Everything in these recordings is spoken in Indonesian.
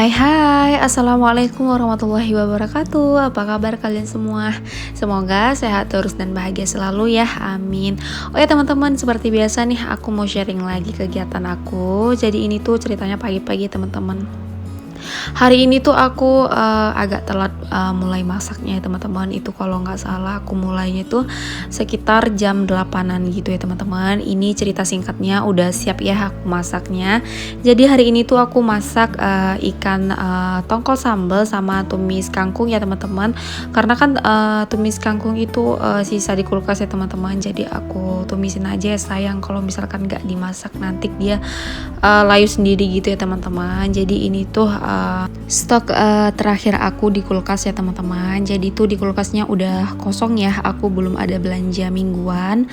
Hai hai, Assalamualaikum warahmatullahi wabarakatuh. Apa kabar kalian semua? Semoga sehat terus dan bahagia selalu ya, amin. Oh ya teman-teman, seperti biasa nih aku mau sharing lagi kegiatan aku. Jadi ini tuh ceritanya pagi-pagi teman-teman. Hari ini tuh aku agak telat mulai masaknya ya teman-teman. Itu kalau nggak salah aku mulainya tuh sekitar jam 8-an gitu ya teman-teman. Ini cerita singkatnya, udah siap ya aku masaknya. Jadi hari ini tuh aku masak ikan tongkol sambal sama tumis kangkung ya teman-teman. Karena kan tumis kangkung itu sisa di kulkas ya teman-teman. Jadi aku tumisin aja ya, sayang kalau misalkan nggak dimasak nanti dia layu sendiri gitu ya teman-teman. Jadi ini tuh stok terakhir aku di kulkas ya teman-teman. Jadi tuh di kulkasnya udah kosong ya, aku belum ada belanja mingguan.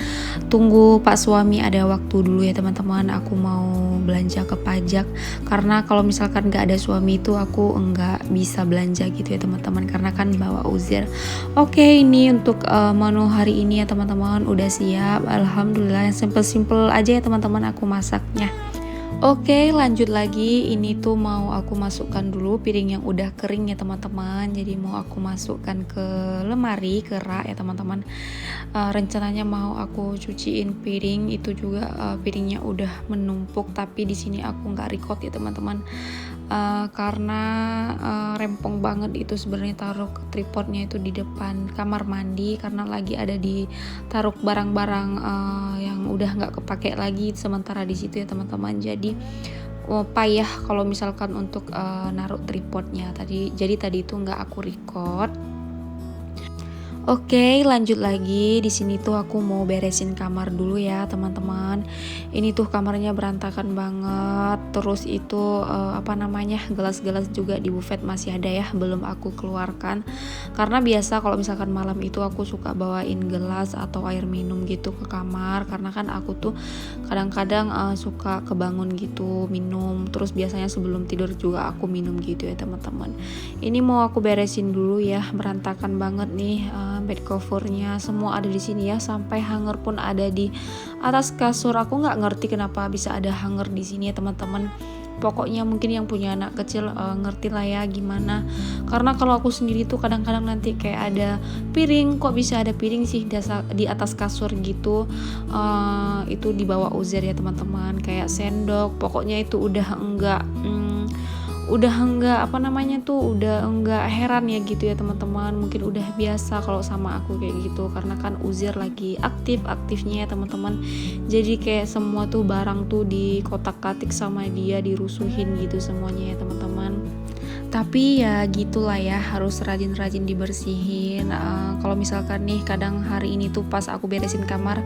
Tunggu Pak suami ada waktu dulu ya teman-teman, aku mau belanja ke pajak. Karena kalau misalkan gak ada suami itu aku enggak bisa belanja gitu ya teman-teman, karena kan bawa uzir. Oke, ini untuk menu hari ini ya teman-teman udah siap. Alhamdulillah, yang simple-simple aja ya teman-teman aku masaknya. Oke, lanjut lagi. Ini tuh mau aku masukkan dulu piring yang udah kering ya teman-teman. Jadi mau aku masukkan ke lemari, ke rak ya teman-teman. Rencananya mau aku cuciin piring, itu juga piringnya udah menumpuk, tapi di sini aku nggak record ya teman-teman. Karena rempong banget itu sebenarnya taruh tripodnya itu di depan kamar mandi, karena lagi ada di taruh barang-barang yang udah nggak kepake lagi sementara di situ ya teman-teman. Jadi payah kalau misalkan untuk naruh tripodnya tadi. Jadi tadi itu nggak aku record. Oke, lanjut lagi. Di sini tuh aku mau beresin kamar dulu ya, teman-teman. Ini tuh kamarnya berantakan banget. Terus itu gelas-gelas juga di buffet masih ada ya, belum aku keluarkan. Karena biasa kalau misalkan malam itu aku suka bawain gelas atau air minum gitu ke kamar, karena kan aku tuh kadang-kadang suka kebangun gitu minum. Terus biasanya sebelum tidur juga aku minum gitu ya, teman-teman. Ini mau aku beresin dulu ya, berantakan banget nih. Bed covernya semua ada di sini ya, sampai hanger pun ada di atas kasur. Aku nggak ngerti kenapa bisa ada hanger di sini ya teman-teman. Pokoknya mungkin yang punya anak kecil ngerti lah ya gimana. Karena kalau aku sendiri tuh kadang-kadang nanti kayak ada piring, kok bisa ada piring sih di atas kasur gitu. Itu dibawa uzer ya teman-teman, kayak sendok. Pokoknya itu udah enggak udah enggak heran ya gitu ya teman-teman. Mungkin udah biasa kalau sama aku kayak gitu, karena kan Uzair lagi aktifnya ya teman-teman. Jadi kayak semua tuh barang tuh di kotak-katik sama dia, dirusuhin gitu semuanya ya teman-teman. Tapi ya gitulah ya, harus rajin-rajin dibersihin. Kalau misalkan nih kadang hari ini tuh pas aku beresin kamar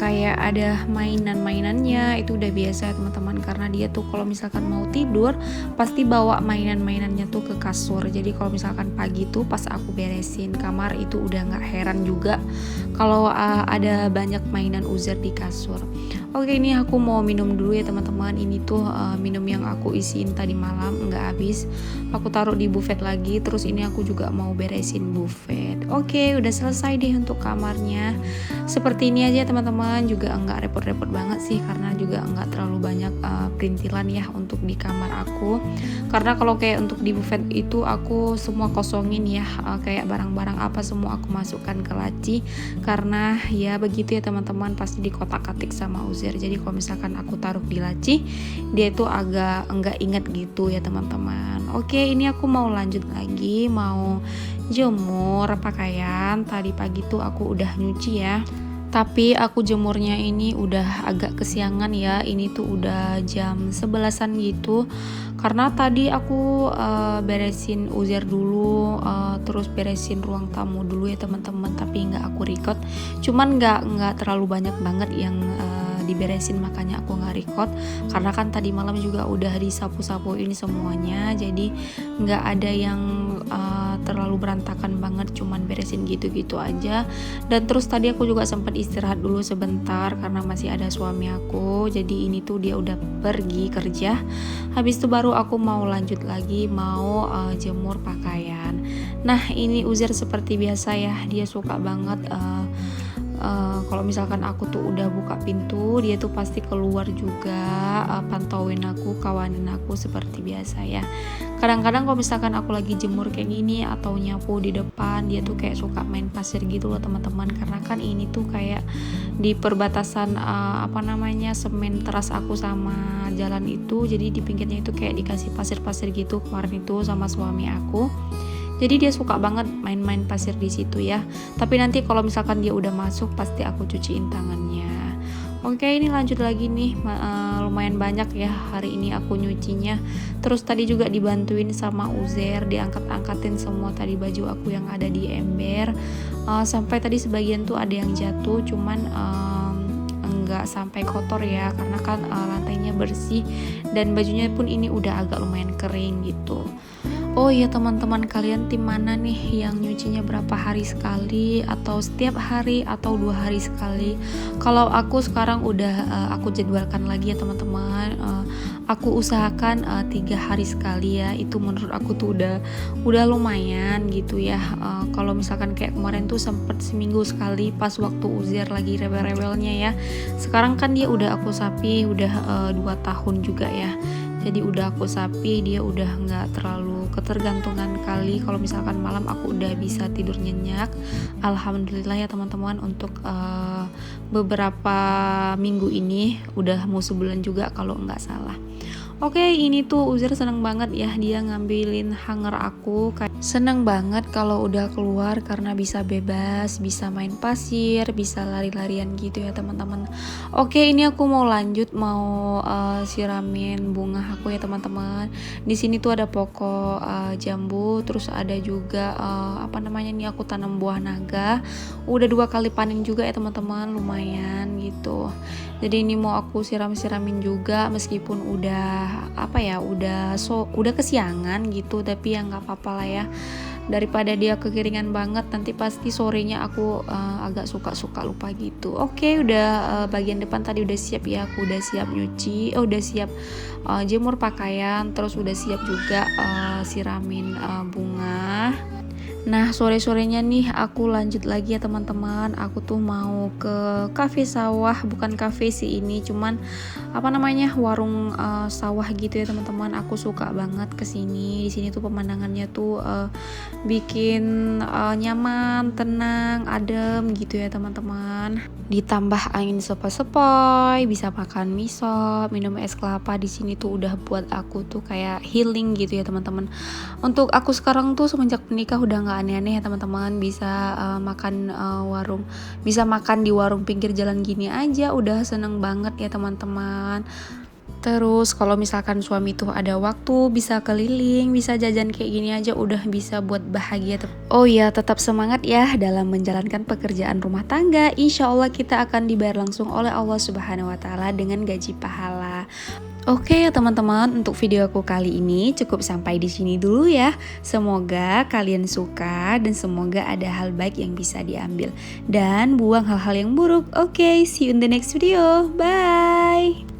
kayak ada mainannya, itu udah biasa ya teman-teman. Karena dia tuh kalau misalkan mau tidur pasti bawa mainannya tuh ke kasur. Jadi kalau misalkan pagi tuh pas aku beresin kamar itu udah nggak heran juga kalau ada banyak mainan Uzair di kasur. Oke, ini aku mau minum dulu ya teman-teman. Ini tuh minum yang aku isiin tadi malam nggak habis. Aku taruh di buffet lagi. Terus ini aku juga mau beresin buffet. Oke, udah selesai deh untuk kamarnya. Seperti ini aja teman-teman. Juga nggak repot-repot banget sih, karena juga nggak terlalu banyak perintilan ya untuk di kamar aku. Karena kalau kayak untuk di buffet itu aku semua kosongin ya, kayak barang-barang apa semua aku masukkan ke laci. Karena ya begitu ya teman-teman, pasti di kotak-katik sama Uzair. Jadi kalau misalkan aku taruh di laci, dia itu agak enggak ingat gitu ya teman-teman. Oke, ini aku mau lanjut lagi, mau jemur pakaian. Tadi pagi tuh aku udah nyuci ya, tapi aku jemurnya ini udah agak kesiangan ya. Ini tuh udah jam 11-an gitu. Karena tadi aku beresin Uzair dulu, terus beresin ruang tamu dulu ya teman-teman. Tapi nggak aku record. Cuman nggak terlalu banyak banget yang diberesin, makanya aku nggak record. Karena kan tadi malam juga udah disapu-sapuin semuanya. Jadi nggak ada yang terlalu berantakan banget, cuman beresin gitu-gitu aja. Dan terus tadi aku juga sempat istirahat dulu sebentar karena masih ada suami aku. Jadi ini tuh dia udah pergi kerja. Habis itu baru aku mau lanjut lagi, mau jemur pakaian. Nah, ini Uzair seperti biasa ya, dia suka banget Kalau misalkan aku tuh udah buka pintu, dia tuh pasti keluar juga, pantauin aku, kawanin aku seperti biasa ya. Kadang-kadang kalau misalkan aku lagi jemur kayak gini atau nyapu di depan, dia tuh kayak suka main pasir gitu loh teman-teman, karena kan ini tuh kayak di perbatasan semen teras aku sama jalan itu, jadi di pinggirnya itu kayak dikasih pasir-pasir gitu kemarin itu sama suami aku. Jadi dia suka banget main-main pasir di situ ya. Tapi nanti kalau misalkan dia udah masuk pasti aku cuciin tangannya. Oke, ini lanjut lagi nih, lumayan banyak ya hari ini aku nyucinya. Terus tadi juga dibantuin sama Uzer, diangkat-angkatin semua tadi baju aku yang ada di ember. Sampai tadi sebagian tuh ada yang jatuh, cuman enggak sampai kotor ya, karena kan lantainya bersih dan bajunya pun ini udah agak lumayan kering gitu. Oh iya teman-teman, kalian tim mana nih yang nyucinya berapa hari sekali atau setiap hari atau 2 hari sekali? Kalau aku sekarang udah aku jadwalkan lagi ya teman-teman. Aku usahakan 3 hari sekali ya. Itu menurut aku tuh udah lumayan gitu ya. Kalau misalkan kayak kemarin tuh sempet seminggu sekali pas waktu Uzier lagi rebel-rebelnya ya. Sekarang kan dia udah aku sapi udah 2 tahun juga ya. Jadi udah aku sapi, dia udah nggak terlalu ketergantungan kali. Kalau misalkan malam aku udah bisa tidur nyenyak. Alhamdulillah ya teman-teman, untuk beberapa minggu ini udah mau sebulan juga kalau nggak salah. Oke, ini tuh Uzer seneng banget ya, dia ngambilin hanger aku. Seneng banget kalau udah keluar karena bisa bebas, bisa main pasir, bisa lari-larian gitu ya teman-teman. Oke, ini aku mau lanjut, mau siramin bunga aku ya teman-teman. Di sini tuh ada pokok jambu, terus ada juga nih aku tanam buah naga. Udah 2 kali panen juga ya teman-teman, lumayan gitu. Jadi ini mau aku siram-siramin juga, meskipun udah udah kesiangan gitu, tapi ya nggak apa-apa lah ya, daripada dia kekeringan banget nanti pasti sorenya aku agak suka lupa gitu. Oke, udah bagian depan tadi udah siap ya, aku udah siap nyuci, udah siap jemur pakaian, terus udah siap juga siramin bunga. Nah, sore-sorenya nih aku lanjut lagi ya teman-teman. Aku tuh mau ke kafe sawah, bukan kafe sih ini, cuman warung sawah gitu ya teman-teman. Aku suka banget kesini. Di sini tuh pemandangannya tuh bikin nyaman, tenang, adem gitu ya teman-teman. Ditambah angin sepoi-sepoi, bisa makan mie sop, minum es kelapa. Di sini tuh udah buat aku tuh kayak healing gitu ya teman-teman. Untuk aku sekarang tuh semenjak menikah udah nggak aneh-aneh ya teman-teman, bisa makan di warung pinggir jalan gini aja udah seneng banget ya teman-teman. Terus kalau misalkan suami tuh ada waktu bisa keliling, bisa jajan kayak gini aja udah bisa buat bahagia. Oh iya, tetap semangat ya dalam menjalankan pekerjaan rumah tangga. Insya Allah kita akan dibayar langsung oleh Allah Subhanahu Wa Taala dengan gaji pahala. Oke ya teman-teman, untuk video aku kali ini cukup sampai di sini dulu ya. Semoga kalian suka dan semoga ada hal baik yang bisa diambil dan buang hal-hal yang buruk. Oke, see you in the next video. Bye.